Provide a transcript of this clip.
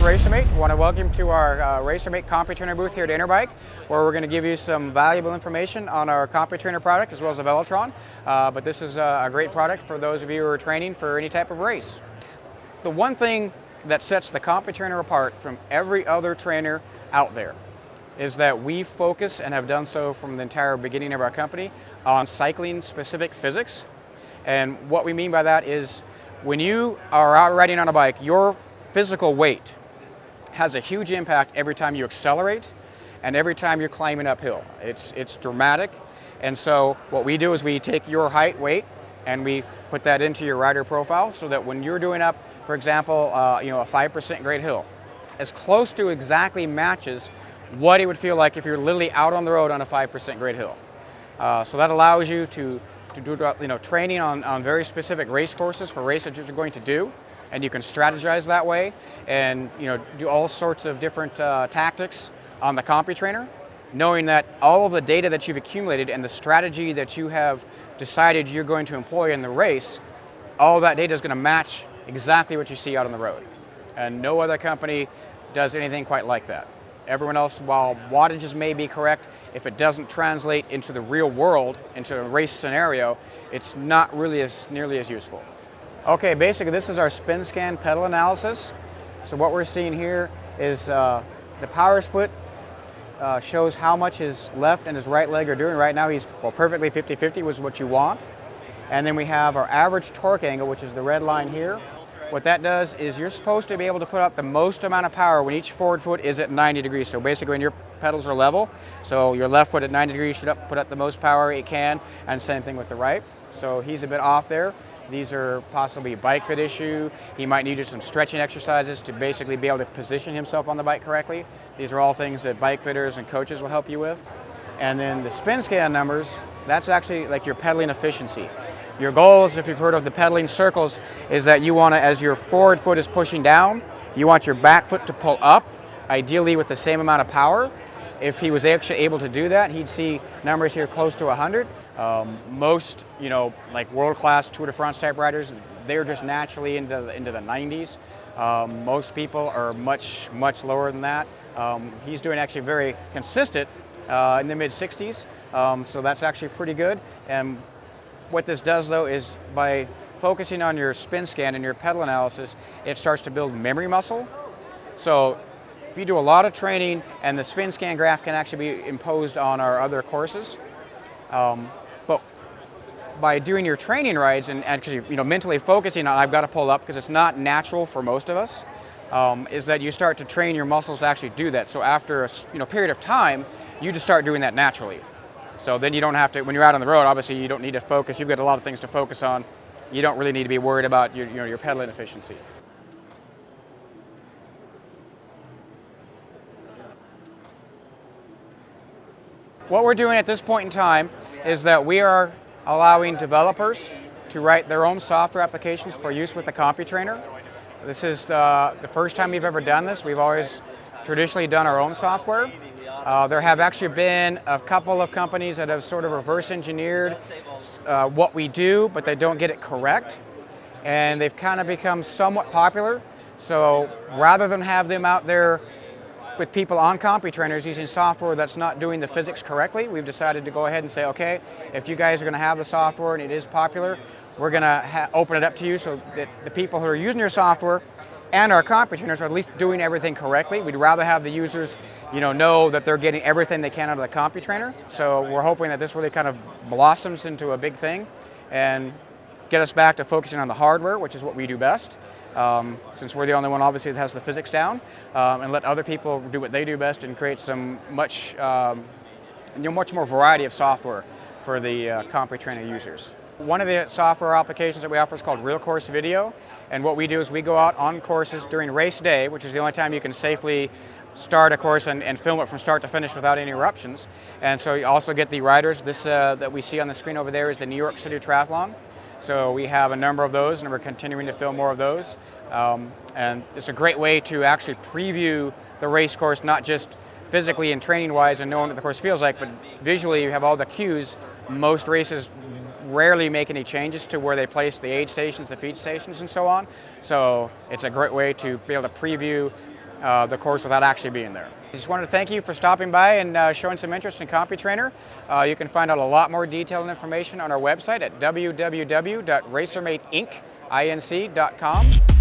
RacerMate. I want to welcome you to our RacerMate CompuTrainer booth here at Interbike, where we're going to give you some valuable information on our CompuTrainer product as well as the Velotron. But this is a great product for those of you who are training for any type of race. The one thing that sets the CompuTrainer apart from every other trainer out there is that we focus, and have done so from the entire beginning of our company, on cycling-specific physics. And what we mean by that is when you are out riding on a bike, your physical weight has a huge impact every time you accelerate and every time you're climbing uphill. It's dramatic. And so what we do is we take your height, weight, and we put that into your rider profile so that when you're doing up, for example, a 5% grade hill, as close to exactly matches what it would feel like if you're literally out on the road on a 5% grade hill. So that allows you to do training on very specific race courses for races that you're going to do, and you can strategize that way and do all sorts of different tactics on the CompuTrainer, knowing that all of the data that you've accumulated and the strategy that you have decided you're going to employ in the race, all of that data is going to match exactly what you see out on the road. And no other company does anything quite like that. Everyone else, while wattages may be correct, if it doesn't translate into the real world, into a race scenario, it's not really nearly as useful. Okay, basically this is our spin scan pedal analysis. So what we're seeing here is the power split shows how much his left and his right leg are doing. Right now he's perfectly 50-50 was what you want. And then we have our average torque angle, which is the red line here. What that does is you're supposed to be able to put out the most amount of power when each forward foot is at 90 degrees. So basically when your pedals are level, so your left foot at 90 degrees should put out the most power it can, and same thing with the right. So he's a bit off there. These are possibly a bike fit issue. He might need some stretching exercises to basically be able to position himself on the bike correctly. These are all things that bike fitters and coaches will help you with. And then the spin scan numbers, that's actually like your pedaling efficiency. Your goals, if you've heard of the pedaling circles, is that you want to, as your forward foot is pushing down, you want your back foot to pull up, ideally with the same amount of power. If he was actually able to do that, he'd see numbers here close to 100. Most, like world-class Tour de France type riders, they're just naturally into the 90s. Most people are much lower than that. He's doing actually very consistent in the mid-60s, so that's actually pretty good. And what this does, though, is by focusing on your spin scan and your pedal analysis, it starts to build memory muscle. So if you do a lot of training, and the spin scan graph can actually be imposed on our other courses, but by doing your training rides and because you're mentally focusing on I've got to pull up, because it's not natural for most of us, is that you start to train your muscles to actually do that. So after a period of time, you just start doing that naturally. So then you don't have to, when you're out on the road, obviously you don't need to focus. You've got a lot of things to focus on. You don't really need to be worried about your pedaling efficiency. What we're doing at this point in time is that we are allowing developers to write their own software applications for use with the CompuTrainer. This is the first time we've ever done this. We've always traditionally done our own software. There have actually been a couple of companies that have sort of reverse engineered what we do, but they don't get it correct. And they've kind of become somewhat popular. So rather than have them out there with people on CompuTrainers using software that's not doing the physics correctly, we've decided to go ahead and say, okay, if you guys are going to have the software and it is popular, we're going to open it up to you so that the people who are using your software and our CompuTrainers are at least doing everything correctly. We'd rather have the users know that they're getting everything they can out of the CompuTrainer. So we're hoping that this really kind of blossoms into a big thing and get us back to focusing on the hardware, which is what we do best, since we're the only one obviously that has the physics down, and let other people do what they do best and create some much more variety of software for the CompuTrainer users. One of the software applications that we offer is called Real Course Video, and what we do is we go out on courses during race day, which is the only time you can safely start a course and film it from start to finish without any interruptions. And so you also get the riders. This that we see on the screen over there is the New York City Triathlon. So we have a number of those, and we're continuing to film more of those. And it's a great way to actually preview the race course, not just physically and training-wise and knowing what the course feels like, but visually you have all the cues. Most races rarely make any changes to where they place the aid stations, the feed stations, and so on. So it's a great way to be able to preview the course without actually being there. I just wanted to thank you for stopping by and showing some interest in CompuTrainer. You can find out a lot more detailed information on our website at www.racermateinc.com.